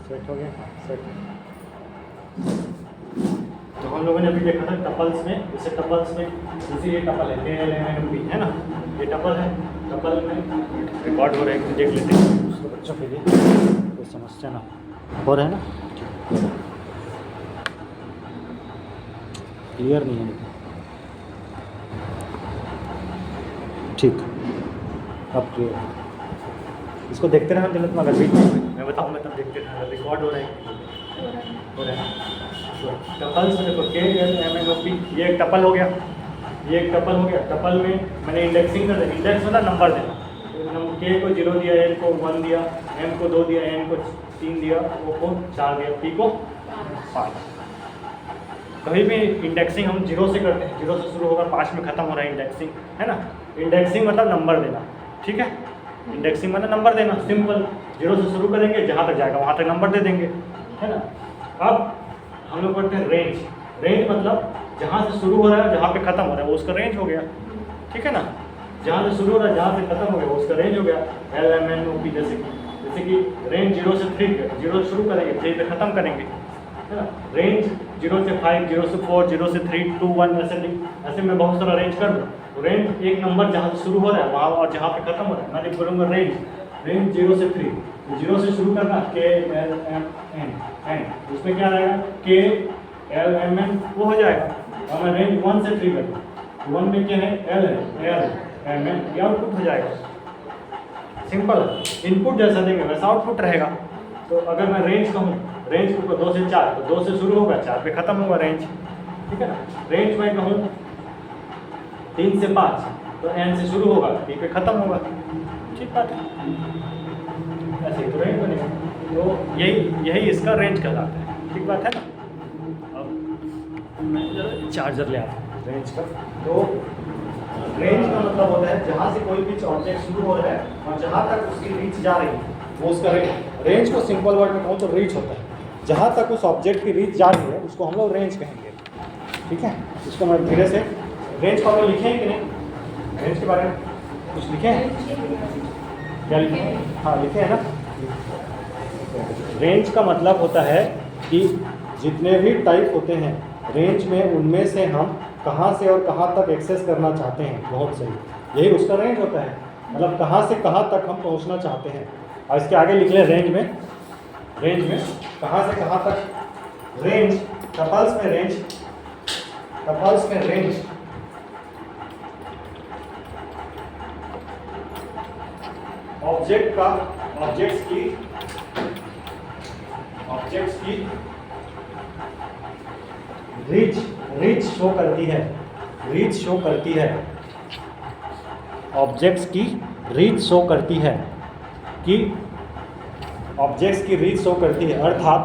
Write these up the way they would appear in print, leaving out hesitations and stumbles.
Set हो गया, हाँ सेट। तो हम लोगों ने अभी देखा था टपल्स में, जैसे टपल्स में जैसे ये टपल है KLMNOP है ना, ये टपल है। टपल में रिकॉर्ड हो रहा है, देख लेते हैं उसको बच्चों के लिए कोई समस्या ना हो रहा है ना। क्लियर नहीं है ठीक, अब क्लियर है। इसको देखते रहना गलत में, अगर बीच में मैं बताऊँगा तब देखते रहना, रिकॉर्ड हो रहा है। तो टपल्स में देखो KLMNOP, ये एक टपल हो गया, ये एक टपल हो गया। टपल में मैंने इंडेक्सिंग कर दिया, इंडेक्स मतलब नंबर देना। K को 0 दिया, L को 1 दिया, M को 2 दिया, N को 3 दिया, O को 4 दिया, P को 5। कभी भी इंडेक्सिंग हम 0 से करते हैं, 0 से शुरू होकर 5 में ख़त्म हो रहा है इंडेक्सिंग, है ना। इंडेक्सिंग मतलब नंबर देना, ठीक है। इंडेक्सिंग मतलब नंबर देना, सिंपल। 0 से शुरू करेंगे, जहाँ तक जाएगा वहाँ तक नंबर दे देंगे, है ना। अब हम लोग पढ़ते हैं रेंज। रेंज मतलब जहाँ से शुरू हो रहा है जहाँ पे ख़त्म हो रहा है वो उसका रेंज हो गया, ठीक है ना। जहाँ से शुरू हो रहा है जहाँ से ख़त्म हो गया वो उसका रेंज हो गया। LMNOP जैसे कि रेंज 0 से 3, 0 से शुरू करेंगे 3 पे ख़त्म करेंगे, है ना। रेंज 0 से 5, 0 से 4, 0 से 3, 2, 1 ऐसे मैं बहुत सारा रेंज कर दूँ। तो रेंज एक नंबर जहाँ से शुरू हो रहा है वहाँ और जहाँ पे ख़त्म हो रहा है, मैं लिख बोलूँगा रेंज 0 से 3, 0 से शुरू करना KLMN, उसमें क्या रहेगा KLMN वो हो जाएगा। और मैं रेंज 1 से 3 करूँ, 1 में क्या है LMN, ये आउटपुट हो जाएगा। सिंपल, इनपुट जैसा देंगे वैसा आउटपुट रहेगा। तो अगर मैं रेंज कहूँ, रेंज को 2 से 4, तो 2 से शुरू होगा 4 पे ख़त्म होगा रेंज, ठीक है ना। रेंज में कहूँ 3 से 5, तो N से शुरू होगा P पे ख़त्म होगा, ठीक बात है। ऐसे ही तो रेंज बनेगा। तो यही इसका रेंज कहलाता है, ठीक बात है ना। अब मैं जरा चार्जर ले आता हूँ रेंज का। तो रेंज का मतलब होता है जहाँ से कोई भी ऑब्जेक्ट शुरू हो रहा है और जहाँ तक उसकी रीच जा रही है वो उसका रेंज। रेंज को सिंपल वर्ड में कहूँ तो रीच होता है, जहाँ तक उस ऑब्जेक्ट की रीच जा रही है उसको हम लोग रेंज कहेंगे, ठीक है। इसको मैं धीरे से, रेंज को हम लोग लिखे हैं कि नहीं, रेंज के बारे में कुछ लिखे हैं, क्या लिखे हैं, हाँ लिखे हैं ना। रेंज का मतलब होता है कि जितने भी टाइप होते हैं रेंज में, उनमें से हम कहाँ से और कहाँ तक एक्सेस करना चाहते हैं, बहुत सही, यही उसका रेंज होता है। मतलब कहाँ से कहाँ तक हम पहुँचना चाहते हैं। और इसके आगे लिख लें रेंज में कहाँ से कहाँ तक। रेंज टपल्स में रेंज ऑब्जेक्ट्स की रीच शो करती है, ऑब्जेक्ट्स की रीच शो करती है कि ऑब्जेक्ट्स की रीच शो करती है। अर्थात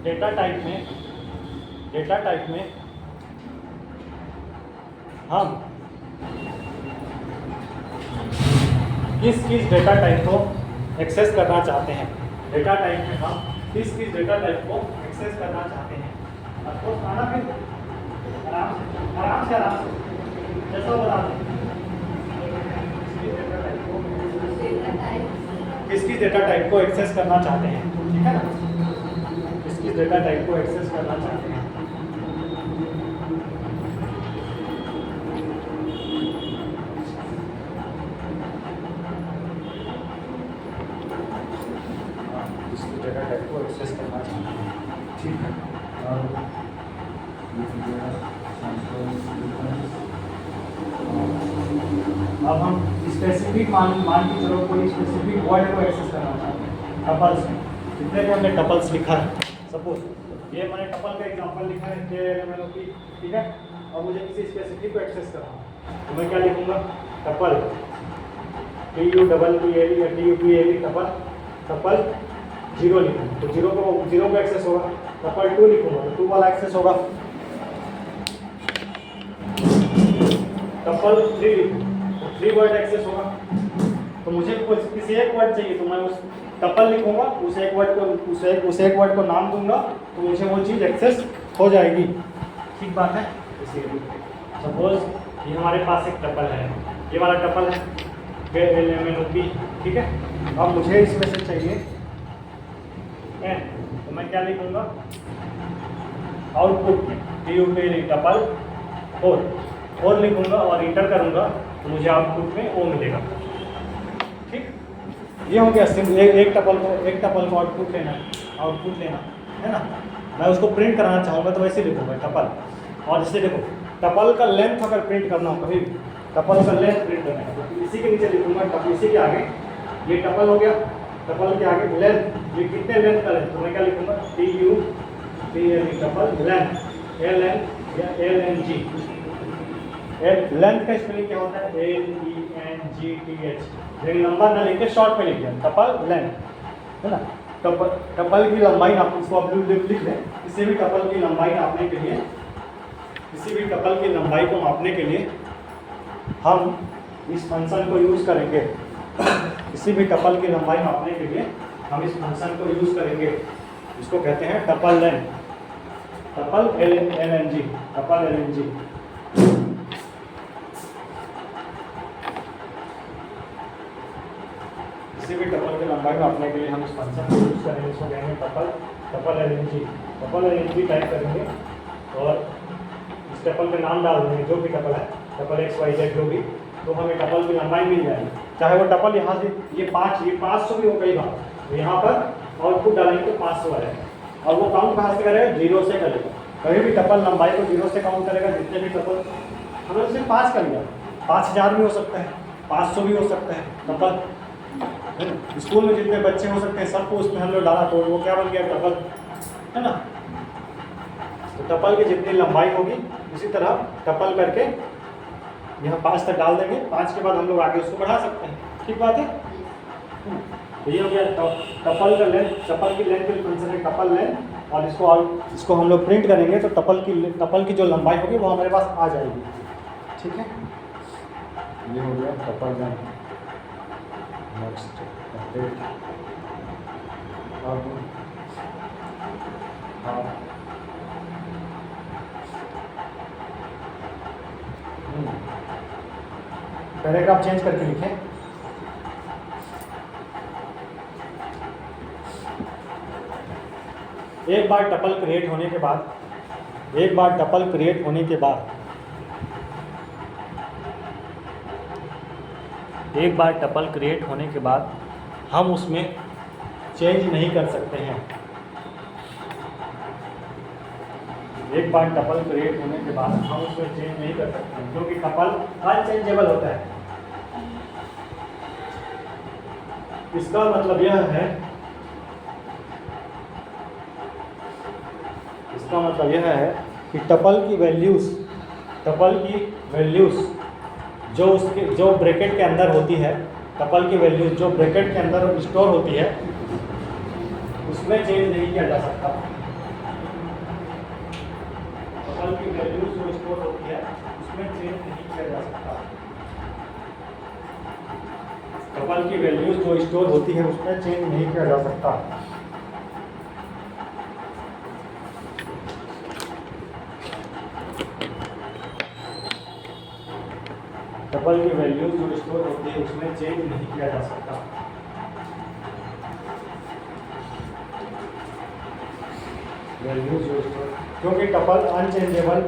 डेटा टाइप में हम किस डेटा टाइप को एक्सेस करना चाहते हैं। डेटा टाइप में हम किस डेटा टाइप को एक्सेस करना चाहते हैं। आपको खाना फिर आराम से जैसा बता दें किस डेटा टाइप को एक्सेस करना चाहते हैं, ठीक है ना। किस डेटा टाइप को एक्सेस करना चाहते हैं। डेटा टाइप को एक्सेस करना चाहते हैं, ठीक है। अब हम स्पेसिफिक मान की चलो कोई स्पेसिफिक वर्ड को एक्सेस करना चाहते हैं टपल्स में। जितने भी हमने टपल्स लिखा है, सपोज ये मैंने टपल का एग्जांपल लिखा है KLMNOP, ठीक है। अब मुझे किसी स्पेसिफिक को एक्सेस करना है तो मैं क्या लिखूंगा, टपल TUPPLE या TUPLE टपल 0 लिखूँगा तो 0 को एक्सेस होगा। टपल 2 लिखूँगा तो 2 वाला एक्सेस होगा। टपल 3 लिखूँगा तो 3 वर्ड एक्सेस होगा। तो मुझे किसी एक वर्ड चाहिए तो मैं उस टपल लिखूँगा, उस एक वर्ड को नाम दूंगा तो मुझे वो चीज़ एक्सेस हो जाएगी, ठीक बात है। इसीलिए सपोज ये हमारे पास एक टपल है, ये वाला टपल है, फिर LMNOP, ठीक है। अब मुझे इसमें से चाहिए n, तो मैं क्या लिखूंगा आउटपुट में TUP टपल 4 लिखूंगा और इंटर करूंगा तो मुझे आउटपुट में O मिलेगा, ठीक। ये हो गया सिंपल। एक टपल को आउटपुट लेना है ना। मैं उसको प्रिंट कराना चाहूँगा तो वैसे लिखूंगा टपल। और जैसे देखो टपल का लेंथ अगर प्रिंट करना हो कभी, टपल का लेंथ प्रिंट करना है तो इसी के नीचे लिखूंगा, इसी के आगे ये टपल हो गया, टपल के आगे लेंथ, ये कितने लेंथ का लेंथ, तो मैं क्या लिखूंगा TUPL टपल लेंथ, LN या LNG। लेंथ का स्पेलिंग क्या होता है LENGTH, लेकिन लंबा ना लिख के शॉर्ट में लिख दिया टपल लेंथ, है ना। टपल की लंबाई आप उसको आप लिख लें। किसी भी टपल की लंबाई नापने के लिए, किसी भी टपल की लंबाई को मापने के लिए हम इस फंक्शन को यूज़ करेंगे। किसी भी टपल की लंबाई मापने के लिए हम इस फंक्शन को यूज़ करेंगे, इसको कहते हैं tuple length, tuple LNG, tuple LNG। किसी भी टपल की लंबाई मापने के लिए हम इस फंक्शन को यूज़ करेंगे, इसको कहेंगे tuple LNG। Tuple LNG type करेंगे और इस टपल का नाम डाल देंगे, जो भी टपल है, टपल XYZ जो भी, तो हमें टपल की लंबाई मिल जाएगी। चाहे वो टपल यहाँ से ये 500 भी हो कई बार, तो यहाँ पर आउटपुट डालेंगे तो 500 आएगा। और वो काउंट कहाँ से करेगा, 0 से करेगा। कभी भी टपल लंबाई को 0 से काउंट करेगा। जितने भी टपल हमने सिर्फ 5 कर लिया, 5000 भी हो सकता है, 500 भी हो सकता है टपल। स्कूल में जितने बच्चे हो सकते हैं सबको उसमें हम लोग डाला तो वो क्या बन गया टपल, है ना। तो टपल की जितनी लंबाई होगी उसी तरह टपल करके यहाँ 5 तक डाल देंगे। 5 के बाद हम लोग आगे उसको बढ़ा सकते हैं, ठीक बात है। तो ये हो गया टपल का लेंथ, टपल की लेंथ के फंक्शन है टपल लेंथ। और इसको हम लोग प्रिंट करेंगे तो टपल की जो लंबाई होगी वो हमारे पास आ जाएगी, ठीक है। ये हो गया tuple length. Next paragraph change करके लिखें। एक बार टपल क्रिएट होने के बाद, हम उसमें चेंज नहीं कर सकते हैं। एक बार टपल क्रिएट होने के बाद हम उसमें चेंज नहीं कर सकते हैं, क्योंकि टपल अनचेंजेबल होता है। इसका मतलब यह है कि टपल की वैल्यूज़ जो ब्रैकेट के अंदर होती है, टपल की वैल्यूज़ जो ब्रैकेट के अंदर स्टोर होती है उसमें चेंज नहीं किया जा सकता। टपल की वैल्यूज़ जो स्टोर होती है उसमें चेंज नहीं किया जा सकता। टपल की वैल्यूज़ जो स्टोर होती है उसमें चेंज नहीं किया जा सकता। टपल की वैल्यूज जो स्टोर होती है उसमें चेंज नहीं किया जा सकता। वैल्यूज जो स्टोर, क्योंकि टपल अनचेंजेबल,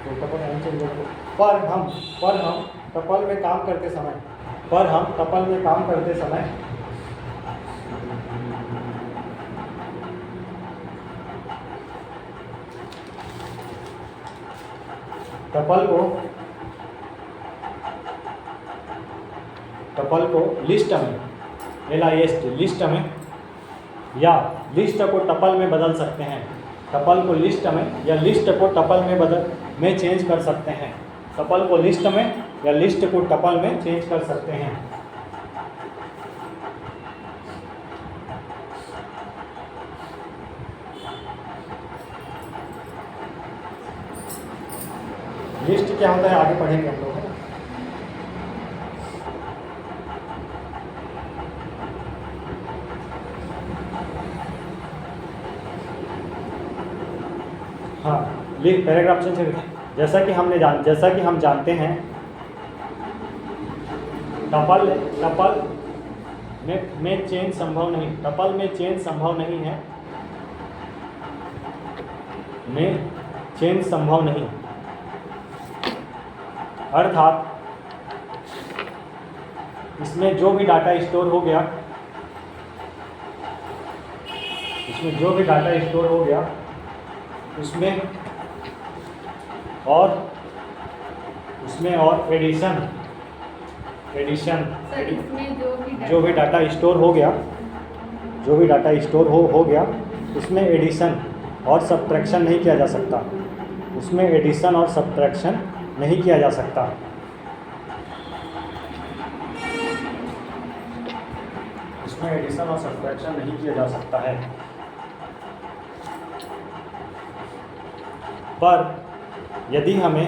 तो टपल अनचेंजेबल पर हम टपल में काम करते समय टपल को लिस्ट में लिस्ट में या लिस्ट को टपल में बदल सकते हैं। टपल को लिस्ट में या लिस्ट को टपल में चेंज कर सकते हैं। टपल को लिस्ट में या लिस्ट को टपल में चेंज कर सकते हैं। लिस्ट क्या होता है आगे पढ़ेंगे हम लोग, है ना। हाँ, पैराग्राफ चेंज करें। जैसा कि हम जानते हैं टपल टपल में चेंज संभव नहीं, टपल में चेंज संभव नहीं है, में चेंज संभव नहीं, अर्थात इसमें जो भी डाटा स्टोर हो गया, इसमें जो भी डाटा स्टोर हो गया उसमें एडिशन जो भी डाटा स्टोर हो गया, जो भी डाटा स्टोर हो गया उसमें एडिशन और सब्ट्रैक्शन नहीं किया जा सकता, उसमें एडिशन और सब्ट्रैक्शन नहीं किया जा सकता। उसमें एडिशन और सब्ट्रैक्शन नहीं किया जा सकता है। पर यदि हमें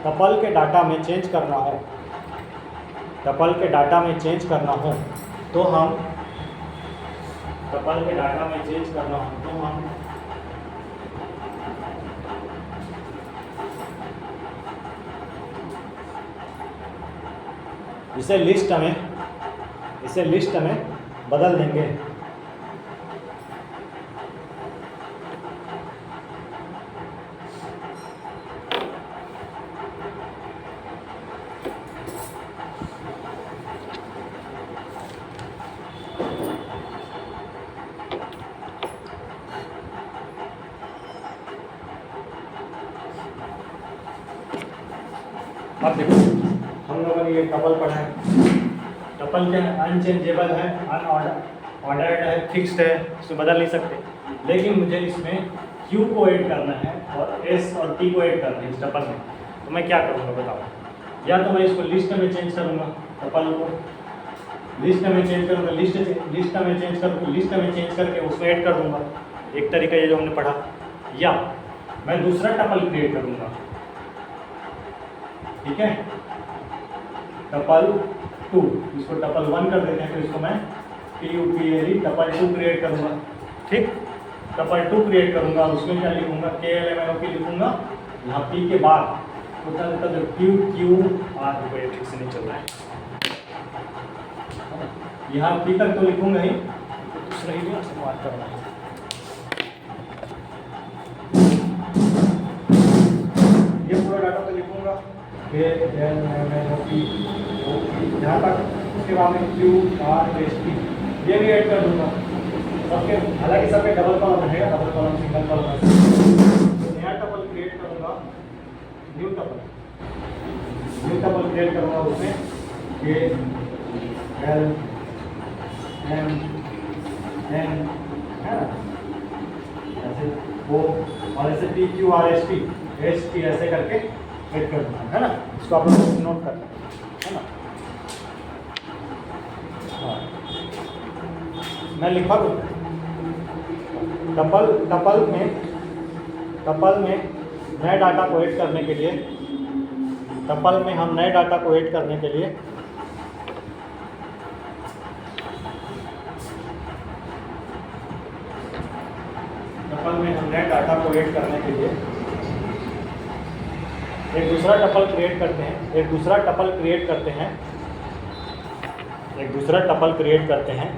टपल के डाटा में चेंज करना हो, टपल के डाटा में चेंज करना हो तो हम टपल के डाटा में चेंज करना हो तो हम इसे लिस्ट में बदल देंगे। अब देखो हम लोगों ने ये टपल पढ़ा है, टपल क्या है, अनचेंजेबल है, अनऑर्डर्ड है, फिक्स्ड है, इसमें बदल नहीं सकते। लेकिन मुझे इसमें Q को ऐड करना है और S और T को ऐड करना है इस टपल में, तो मैं क्या करूँगा बताओ? या तो मैं इसको लिस्ट में चेंज करूँगा, टपल को लिस्ट में चेंज करूँगा, लिस्ट में चेंज करके उसमें ऐड कर दूँगा, एक तरीका ये जो हमने पढ़ा। या मैं दूसरा टपल क्रिएट करूँगा, ठीक है, टपल 2, इसको टपल 1 कर देते हैं, फिर इसको मैं TUPL टपल 2 क्रिएट करूँगा, ठीक, टपल 2 क्रिएट करूँगा, उसमें क्या लिखूँगा, KLMNOP लिखूँगा, यहाँ P के बाद QQR, ये ठीक से नहीं चल रहा है, यहाँ P तक तो लिखूँगा ही, दूसरा ही नहीं से मार्क करना है। ये पूरा डाटा तो लिखूँगा KLMNOP यहाँ तक, उसके बाद में QRST ये भी ऐड कर दूँगा सबके, हालांकि सबके डबल कॉलम रहेगा, डबल कॉलम सिंगल कॉलम, तो नया टपल क्रिएट करूँगा, न्यू टपल क्रिएट करूँगा, उसमें KLMN है ना, ऐसे वो और ऐसे TQRST ST ऐसे करके ऐड कर दूँगा, है ना, इसको आप लोग नोट कर लें, है ना। हाँ, मैं लिखा दूँ टपल में नए डाटा को ऐड करने के लिए, टपल में हम नए डाटा को ऐड करने के लिए एक दूसरा टपल क्रिएट करते हैं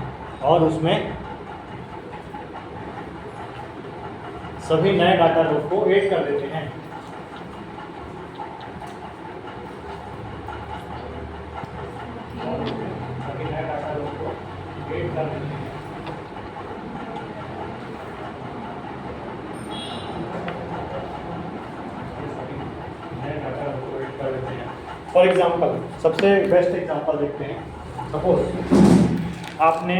और उसमें सभी नए डाटा नोड को ऐड कर देते हैं। सभी नए डाटा नोड को ऐड कर देते हैं। फॉर एग्जाम्पल, सबसे बेस्ट एग्जाम्पल देखते हैं। सपोज आपने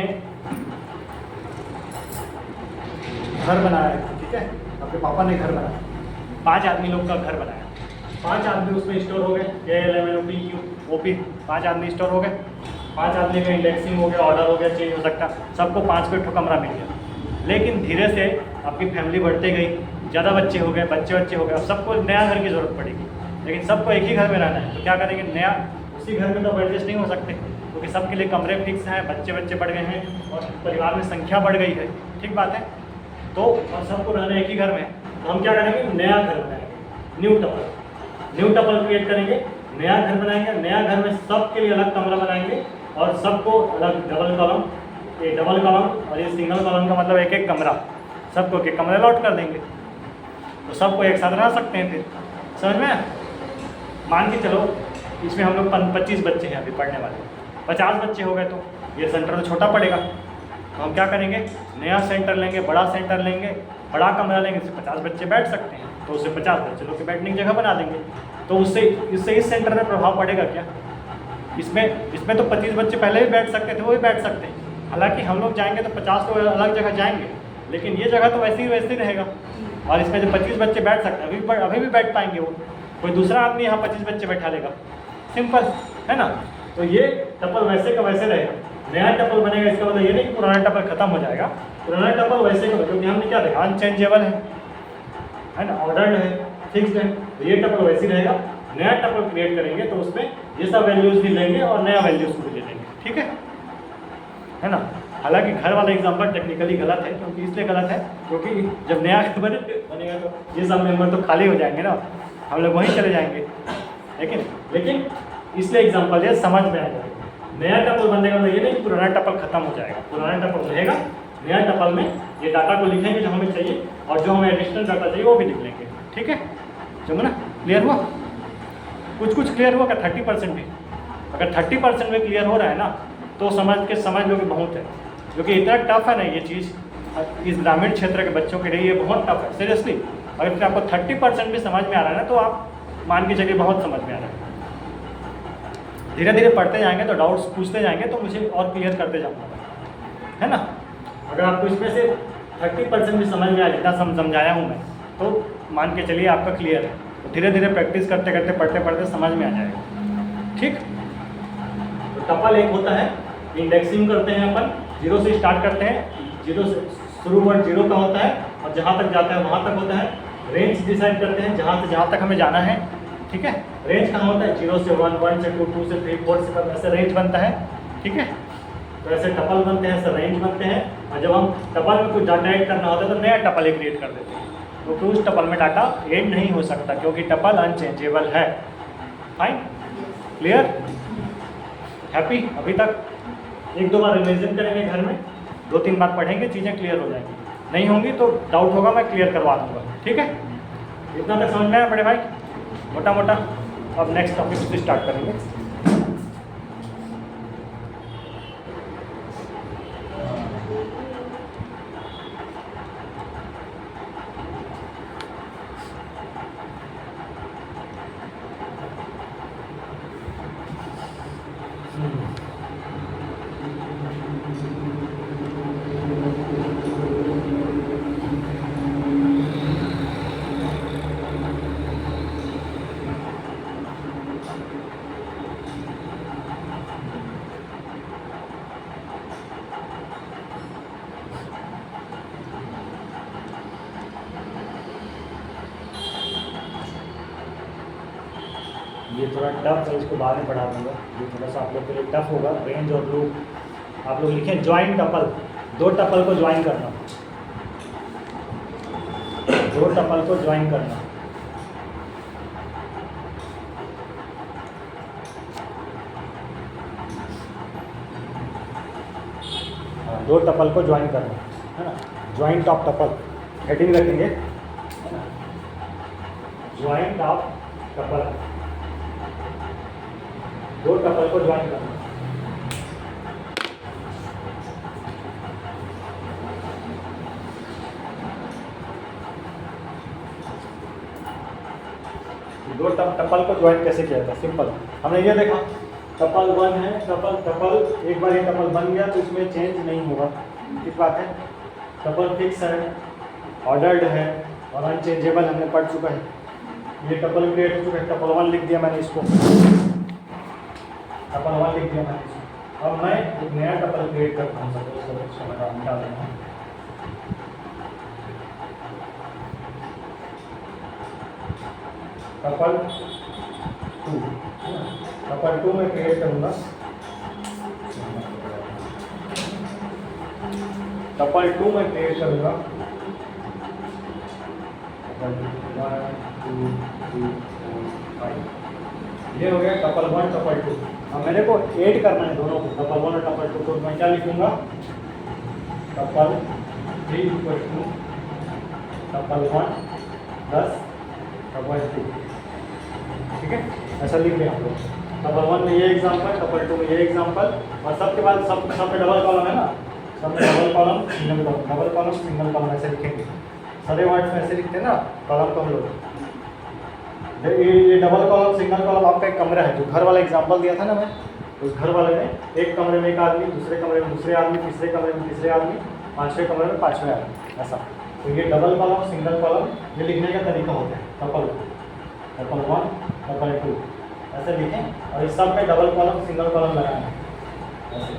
घर बनाया है, ठीक है, आपके पापा ने घर बनाया, 5 आदमी लोग का घर बनाया, 5 आदमी उसमें स्टोर हो गए, KLMNOP 5 आदमी स्टोर हो गए, 5 आदमी का इंडेक्सिंग हो गया, ऑर्डर हो गया, चेंज हो सकता, सबको 5 पे कमरा मिल गया। लेकिन धीरे से आपकी फैमिली बढ़ते गई, ज़्यादा बच्चे हो गए, बच्चे हो गए, अब सबको नया घर की ज़रूरत पड़ेगी, लेकिन सबको एक ही घर में रहना है, तो क्या करेंगे, नया उसी घर में तो एडजस्ट नहीं हो सकते, क्योंकि सबके लिए कमरे फिक्स हैं, बच्चे बढ़ गए हैं और परिवार में संख्या बढ़ गई है, ठीक बात है। तो और सबको रहना एक ही घर में, तो हम क्या करेंगे, नया घर बनाएंगे, new tuple, new tuple create करेंगे, नया घर बनाएंगे, नया घर में सबके लिए अलग कमरा बनाएंगे और सबको अलग डबल कॉलम, ये डबल कॉलम और ये सिंगल कॉलम का मतलब एक एक कमरा, सबको एक कमरे अलॉट कर देंगे तो सबको एक साथ रह सकते हैं। फिर समझ में? मान के चलो इसमें हम लोग 25 बच्चे हैं अभी पढ़ने वाले, 50 बच्चे हो गए तो ये सेंटर तो छोटा पड़ेगा, तो हम क्या करेंगे, नया सेंटर लेंगे, बड़ा सेंटर लेंगे, बड़ा कमरा लेंगे, इससे 50 बच्चे बैठ सकते हैं, तो उससे 50 बच्चे लोग की बैठने की जगह बना देंगे। तो उससे इससे इस सेंटर में प्रभाव पड़ेगा क्या? इसमें तो 25 बच्चे पहले भी बैठ सकते थे, वो भी बैठ सकते हैं। हालांकि हम लोग जाएंगे तो 50 तो अलग जगह जाएंगे, लेकिन ये जगह तो वैसे ही रहेगा। और इसमें जो 25 बच्चे बैठ सकते हैं अभी भी बैठ पाएंगे, वो कोई दूसरा आदमी यहाँ 25 बच्चे बैठा लेगा, सिंपल है ना। तो ये टपल वैसे का वैसे रहेगा, नया टपल बनेगा, इसका मतलब ये नहीं कि पुराना टपल खत्म हो जाएगा, पुराना टपल वैसे का, क्योंकि हमने क्या देखा, अनचेंजेबल है ना, ऑर्डर्ड है, फिक्स्ड है, तो ये टपल वैसे ही रहेगा। नया टपल क्रिएट करेंगे तो उसमें ये सब वैल्यूज़ भी लेंगे और नया वैल्यूज़ को भी ले लेंगे, ठीक है ना। हालांकि घर वाला एग्जाम्पल टेक्निकली गलत है, क्योंकि इसलिए गलत है क्योंकि जब नया घर बनेगा तो ये सब मेंबर तो खाली हो जाएंगे ना, हम लोग वहीं चले जाएंगे। लेकिन इसलिए एग्जाम्पल ये समझ में आ जाएगा। नया टपल बनेगा तो ये नहीं कि पुराना टपल खत्म हो जाएगा, पुराना टपल रहेगा, नया टपल में ये डाटा को लिखेंगे जो हमें चाहिए और जो हमें एडिशनल डाटा चाहिए वो भी लिख लेंगे, ठीक है। जमुना क्लियर हुआ? कुछ क्लियर हुआ क्या? 30% भी? अगर 30% में क्लियर हो रहा है ना तो समझ लो कि बहुत है, क्योंकि इतना टफ है ना ये चीज़, इस ग्रामीण क्षेत्र के बच्चों के लिए ये बहुत टफ है सीरियसली। अगर फिर आपको 30% भी समझ में आ रहा है ना तो आप मान के चलिए बहुत समझ में आ रहा है। धीरे धीरे पढ़ते जाएंगे तो डाउट्स पूछते जाएंगे तो मुझे और क्लियर करते जाऊँगा, है ना। अगर आपको इसमें से 30% भी समझ में आ जितना समझाया हूँ मैं, तो मान के चलिए आपका क्लियर है। तो धीरे धीरे प्रैक्टिस करते करते पढ़ते पढ़ते समझ में आ जाएगा, ठीक। तो टपल एक होता है, इंडेक्सिंग करते हैं अपन, 0 से स्टार्ट करते हैं, 0 से शुरू वर्ड 0 का होता है और जहाँ तक जाता है वहाँ तक होता है। रेंज डिसाइड करते हैं जहाँ से जहाँ तक हमें जाना है, ठीक है। रेंज कहाँ होता है? 0 से 1, 1 से 2, 2 से 3, 4 से 5, ऐसे रेंज बनता है, ठीक है। तो ऐसे टपल बनते हैं, ऐसे रेंज बनते हैं। और जब हम टपल में कुछ डाटा ऐड करना होता है तो नया टपल ही क्रिएट कर देते हैं, क्योंकि उस टपल में डाटा ऐड नहीं हो सकता, क्योंकि टपल अनचेंजेबल है। Fine, clear, happy? अभी तक 1-2 बार रिविजन करेंगे घर में, 2-3 बार पढ़ेंगे, चीज़ें क्लियर हो जाएंगी। नहीं होंगी तो डाउट होगा, मैं क्लियर करवा दूँगा, ठीक है। इतना तक समझ में आया बड़े भाई, मोटा मोटा। अब नेक्स्ट टॉपिक से स्टार्ट करेंगे। ये थोड़ा टफ है, इसको बाद में पढ़ा दूँगा। ये थोड़ा सा आप लोग के लिए टफ होगा। रेंज और लूप आप लोग लिखें, ज्वाइन टपल, 2 टपल को ज्वाइन करना, 2 टपल को ज्वाइन करना। हाँ, 2 टपल को ज्वाइन करना, है ना। ज्वाइन टॉप टपल हेडिंग रखेंगे, है ना, ज्वाइन टॉप टपल, 2 टपल को ज्वाइन करना। दो टपल को ज्वाइन कैसे किया था? सिंपल, हमने ये देखा, टपल 1 है, टपल एक बार ये टपल बन गया तो इसमें चेंज नहीं होगा, ठीक बात है। टपल फिक्स है, ऑर्डर्ड है और अनचेंजेबल हमने पढ़ चुका है। ये टपल क्रिएट हो चुका है, टपल 1 लिख दिया मैंने इसको, टपल 1 लिख दिया मैंने इसको। अब मैं एक नया टपल क्रिएट करता हूँ, इसको मैं निकाल देता हूँ। टपल 2, टपल 2 में क्रिएट करूँगा, टपल 2 में क्रिएट करूँगा, 1 2 3 4 5। ये हो गया टपल 1 टपल 2। अब मेरे को ऐड करना है दोनों को, टपल 1 और टपल 2। तो मैं क्या लिखूंगा, tuple 3 equal to tuple 1 plus tuple 2। ठीक है, ऐसा लिख लिया हम लोग। टपल 1 में ये एग्जाम्पल, टपल 2 में ये एग्जाम्पल, और सबके बाद सब में डबल कॉलम है ना, सब में double column single column, double column single column ऐसे लिखेंगे। सारे वर्ड में ऐसे लिखते हैं ना कॉलम को हम लोग। ये डबल कॉलम सिंगल कॉलम आपका एक कमरा है, जो घर वाला एग्जाम्पल दिया था ना मैं, उस घर वाले में एक कमरे में एक आदमी, दूसरे कमरे में दूसरे आदमी, तीसरे कमरे में तीसरे आदमी, पांचवें कमरे में पांचवें आदमी, ऐसा। तो ये डबल कॉलम सिंगल कॉलम ये लिखने का तरीका होता है। टपल 1 टपल 2 ऐसे लिखें, और इस सब में डबल कॉलम सिंगल कॉलम लगाना है ऐसे,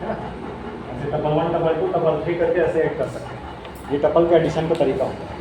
है ना। ऐसे टपल 1 टपल 2 टपल 3 करके ऐसे ऐड कर सकते हैं। ये टपल के एडिशन का तरीका होता है।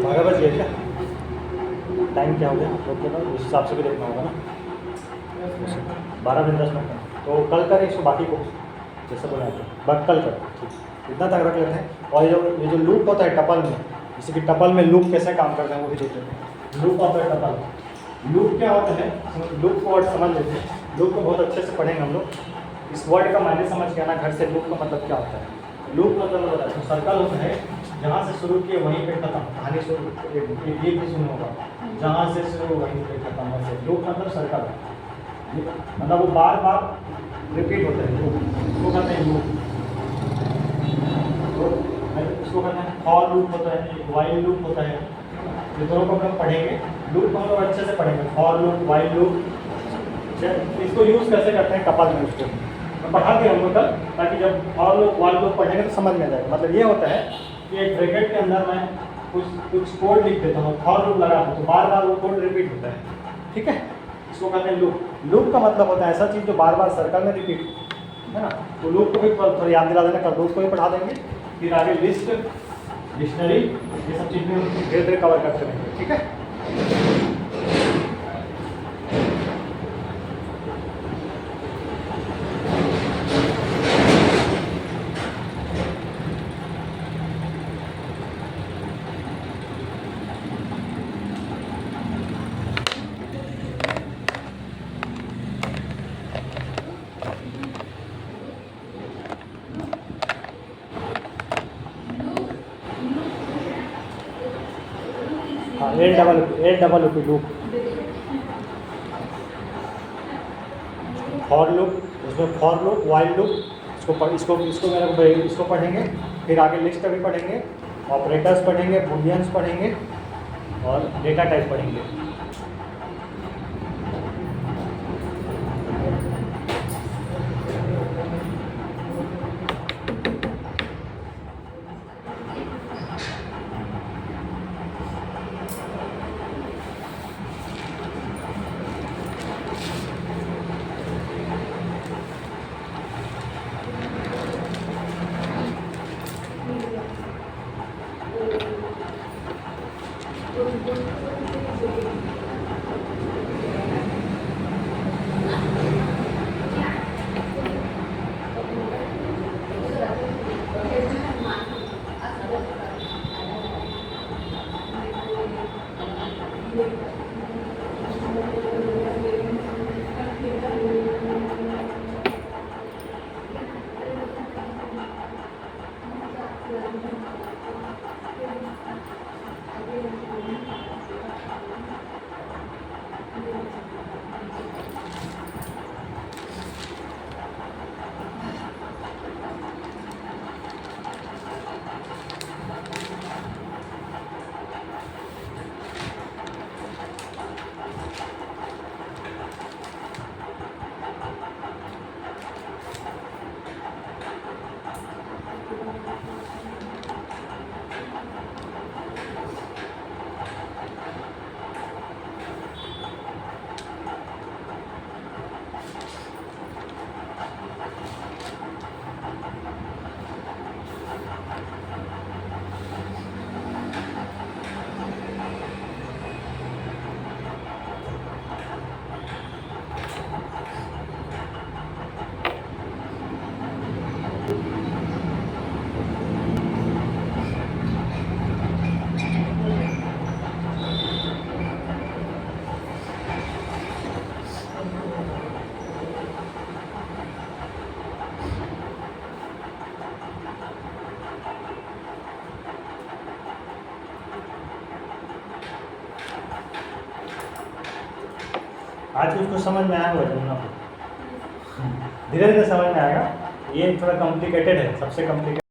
बारह बज गया क्या? टाइम क्या हो गया आप लोग के पास? उस हिसाब से भी देखना होगा ना। 12 दिन 10 मिनट। तो कल करें इसको, बाकी को जैसे बोला था बट कल करें, ठीक। इतना तक रख लेते हैं। और ये जो लूप होता है टपल में, जैसे कि टपल में लूप कैसे काम करते हैं वो भी देख लेते हैं। Loop of the tuple, loop क्या होता है, लूप को वर्ड समझ लेते हैं। लूप को बहुत अच्छे से पढ़ेंगे हम लोग। इस वर्ड का मायने समझ के आना घर से। लूप का मतलब क्या होता है? लूप मतलब होता है सर्कल होता है, जहाँ से शुरू किए वहीं पे खत्म। कहानी शुरू एक गीत भी सुना होगा, जहाँ से शुरू वहीं पे खत्म। ऐसे लूप मतलब सर्कल, मतलब वो बार बार रिपीट होता है। लूप इसको कहते हैं लूप। तो इसको कहते हैं फॉर लूप होता है, एक वाइल लूप होता है। ये दोनों को हम पढ़ेंगे। लूप को हम लोग अच्छे से पढ़ेंगे, फॉर लूप वाइल लूप। इसको यूज़ कैसे करते हैं टपल में, उसको मैं पढ़ा के हम लोग कल, ताकि जब फॉर लूप वाइल लूप पढ़ेंगे तो समझ में आ जाएगा। मतलब ये होता है कि एक ब्रैकेट के अंदर मैं कुछ कोड लिख देता हूँ, फॉर लूप लगा दूँ तो बार बार वो कोड रिपीट होता है। ठीक है, इसको कहते हैं लूप। लूप का मतलब होता है ऐसा चीज़ जो बार बार सर्कल में रिपीट, है ना। तो लूप को भी थोड़ा याद दिला देना, कल लूप को भी पढ़ा देंगे। फिर आगे लिस्ट, डिक्शनरी, ये सब चीज़ में धीरे धीरे कवर करते रहेंगे। ठीक है। हाँ, A double loop, for loop, उसमें फॉर लूप वाइल लूप। इसको पढ़ेंगे। फिर आगे लिस्ट भी पढ़ेंगे, ऑपरेटर्स पढ़ेंगे, बूलियंस पढ़ेंगे और डेटा टाइप पढ़ेंगे। आज उसको समझ में आया होगा जमुना को, धीरे धीरे समझ में आएगा। ये थोड़ा कॉम्प्लिकेटेड है, सबसे कॉम्प्लिकेटेड